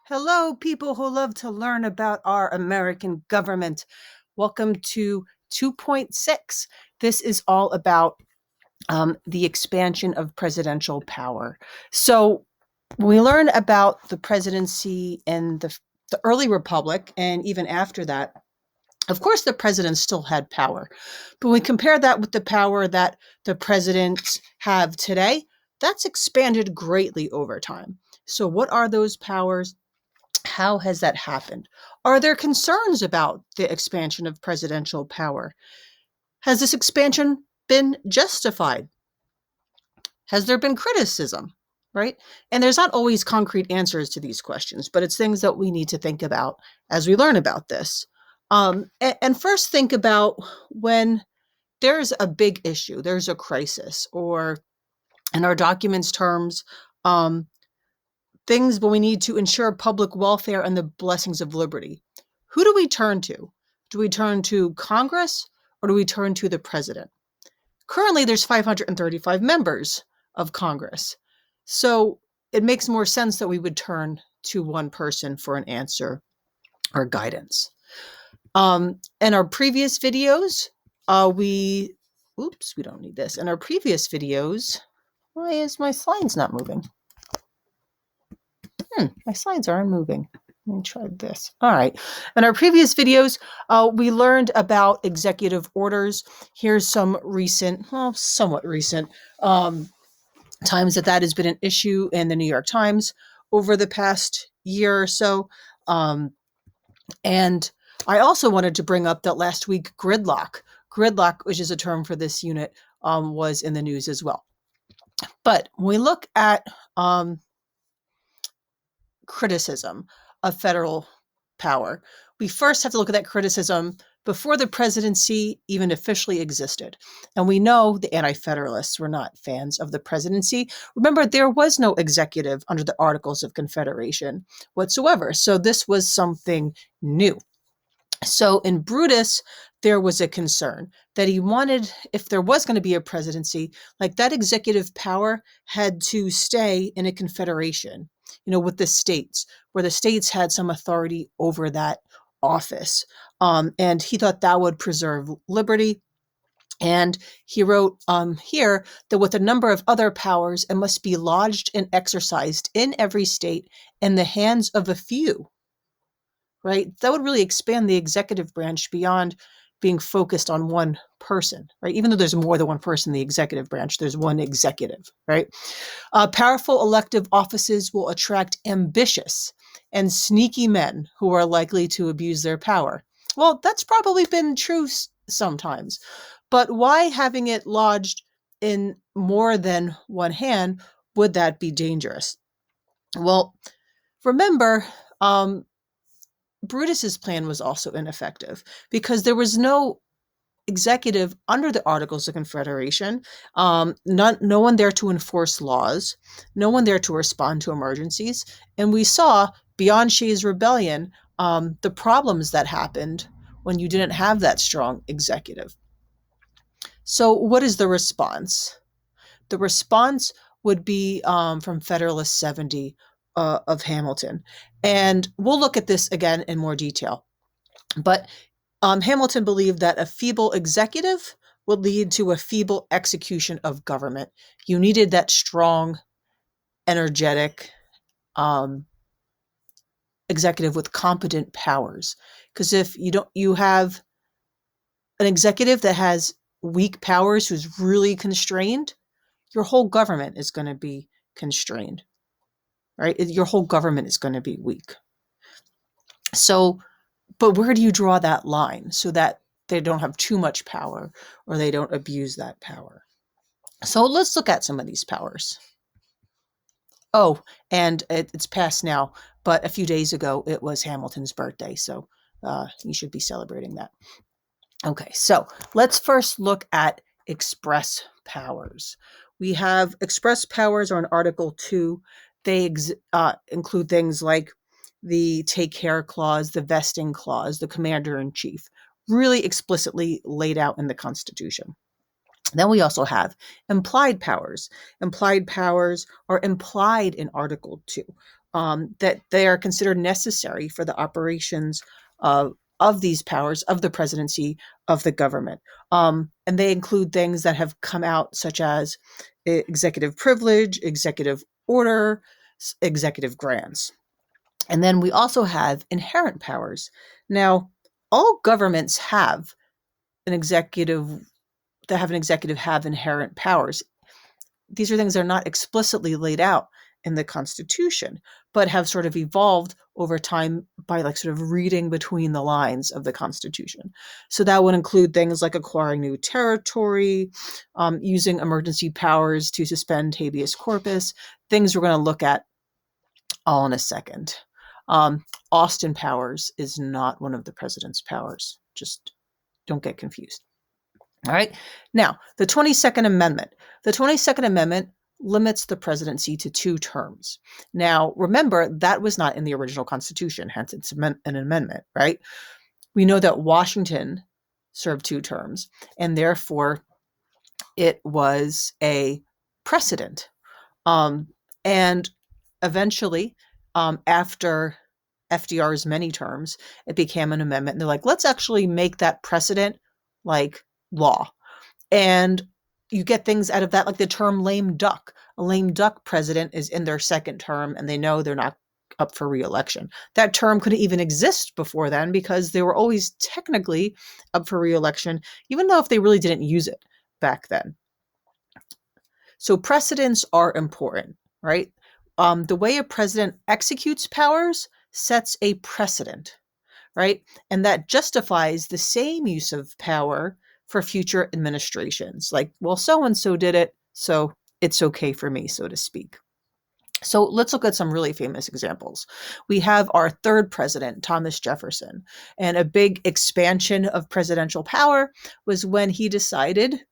Hello, people who love to learn about our American government. Welcome to 2.6. This is all about the expansion of presidential power. So, we learn about the presidency in the early republic, and even after that, of course, the president still had power. But when we compare that with the power that the presidents have today, that's expanded greatly over time. So, what are those powers? How has that happened? Are there concerns about the expansion of presidential power? Has this expansion been justified? Has there been criticism? Right? And there's not always concrete answers to these questions, but it's things that we need to think about as we learn about this. And first, think about when there's a big issue, there's a crisis, or in our documents terms, um, things when we need to ensure public welfare and the blessings of liberty. Who do we turn to? Do we turn to Congress or do we turn to the president? Currently, there's 535 members of Congress. So it makes more sense that we would turn to one person for an answer or guidance. In our previous videos, we don't need this. In our previous videos, why is my slides not moving? My slides aren't moving. Let me try this. All right. In our previous videos, we learned about executive orders. Here's some recent, somewhat recent times that has been an issue in the New York Times over the past year or so. And I also wanted to bring up that last week, gridlock, which is a term for this unit, was in the news as well. But when we look at criticism of federal power, we first have to look at that criticism before the presidency even officially existed. And we know the Anti-Federalists were not fans of the presidency. Remember, there was no executive under the Articles of Confederation whatsoever. So this was something new. So in Brutus, there was a concern that he wanted, if there was going to be a presidency, like that executive power had to stay in a confederation, with the states, where the states had some authority over that office. And he thought that would preserve liberty. And he wrote here that with a number of other powers, it must be lodged and exercised in every state in the hands of a few. Right? That would really expand the executive branch beyond being focused on one person, right? Even though there's more than one person in the executive branch, there's one executive, right? Powerful elective offices will attract ambitious and sneaky men who are likely to abuse their power. Well, that's probably been true sometimes, but why having it lodged in more than one hand would that be dangerous? Well, remember, Brutus's plan was also ineffective because there was no executive under the Articles of Confederation, no one there to enforce laws, no one there to respond to emergencies. And we saw beyond Shays' Rebellion the problems that happened when you didn't have that strong executive. So what is the response? The response would be from Federalist 70 of Hamilton. And we'll look at this again in more detail. But Hamilton believed that a feeble executive would lead to a feeble execution of government. You needed that strong, energetic executive with competent powers. Because if you have an executive that has weak powers, who's really constrained, your whole government is going to be constrained, right? Your whole government is going to be weak. So, but where do you draw that line so that they don't have too much power or they don't abuse that power? So let's look at some of these powers. Oh, and it's past now, but a few days ago, it was Hamilton's birthday. So you should be celebrating that. Okay, so let's first look at express powers. We have express powers are in Article 2. They include things like the take care clause, the vesting clause, the commander-in-chief, really explicitly laid out in the Constitution. Then we also have implied powers. Implied powers are implied in Article 2. that they are considered necessary for the operations of these powers, of the presidency, of the government. And they include things that have come out, such as executive privilege, executive order, executive grants. And then we also have inherent powers. Now, all governments have an executive have inherent powers. These are things that are not explicitly laid out in the Constitution, but have sort of evolved over time by like sort of reading between the lines of the Constitution. So that would include things like acquiring new territory, using emergency powers to suspend habeas corpus, things we're going to look at all in a second. Austin Powers is not one of the president's powers. Just don't get confused. All right. Now, the 22nd Amendment. The 22nd Amendment limits the presidency to 2 terms. Now, remember, that was not in the original Constitution, hence it's an amendment, right? We know that Washington served 2 terms, and therefore it was a precedent. And eventually, after FDR's many terms, it became an amendment. And they're like, let's actually make that precedent like law. And you get things out of that, like the term lame duck. A lame duck president is in their 2nd term and they know they're not up for re-election. That term couldn't even exist before then because they were always technically up for re-election, even though if they really didn't use it back then. So precedents are important, right? The way a president executes powers sets a precedent, right? And that justifies the same use of power for future administrations. Like, well, so-and-so did it, so it's okay for me, so to speak. So let's look at some really famous examples. We have our 3rd president, Thomas Jefferson, and a big expansion of presidential power was when he decided,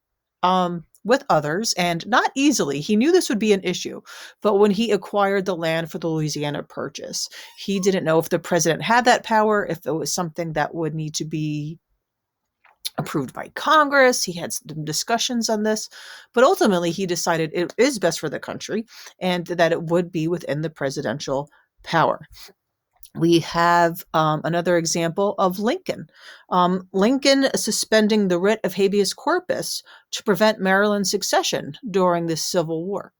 with others, and not easily, he knew this would be an issue, but when he acquired the land for the Louisiana Purchase, he didn't know if the president had that power, if it was something that would need to be approved by Congress. He had some discussions on this, but ultimately he decided it is best for the country and that it would be within the presidential power. We have another example of Lincoln. Lincoln suspending the writ of habeas corpus to prevent Maryland's succession during the Civil War.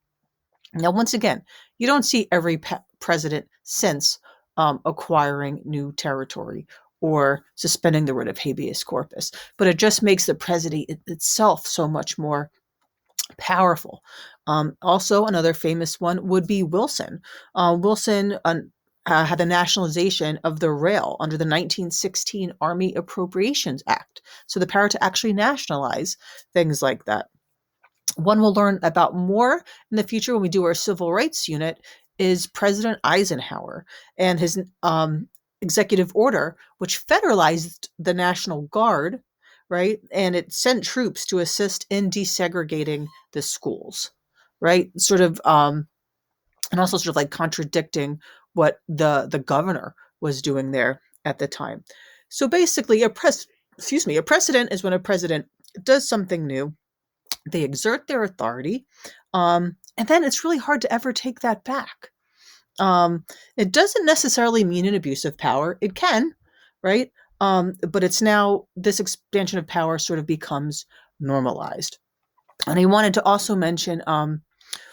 Now, once again, you don't see every president since acquiring new territory or suspending the writ of habeas corpus, but it just makes the presidency itself so much more powerful. Also, another famous one would be Wilson. Wilson had the nationalization of the rail under the 1916 Army Appropriations Act, so the power to actually nationalize things like that. One we'll learn about more in the future when we do our civil rights unit is President Eisenhower and his executive order, which federalized the National Guard, right? And it sent troops to assist in desegregating the schools, right? Sort of, and also sort of like contradicting what the governor was doing there at the time. So basically, a precedent is when a president does something new, they exert their authority, and then it's really hard to ever take that back. It doesn't necessarily mean an abuse of power. It can, right? But it's now this expansion of power sort of becomes normalized. And I wanted to also mention, when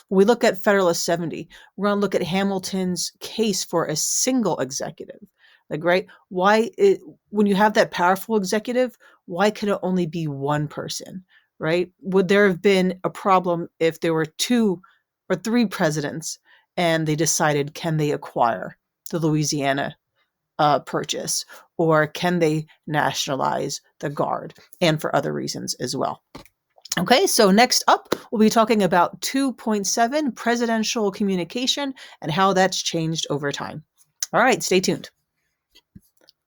we look at Federalist 70, we're going to look at Hamilton's case for a single executive. Like, right? When you have that powerful executive, why could it only be one person, right? Would there have been a problem if there were 2 or 3 presidents and they decided, can they acquire the Louisiana Purchase, or can they nationalize the Guard, and for other reasons as well. Okay, so next up, we'll be talking about 2.7, presidential communication, and how that's changed over time. All right, stay tuned.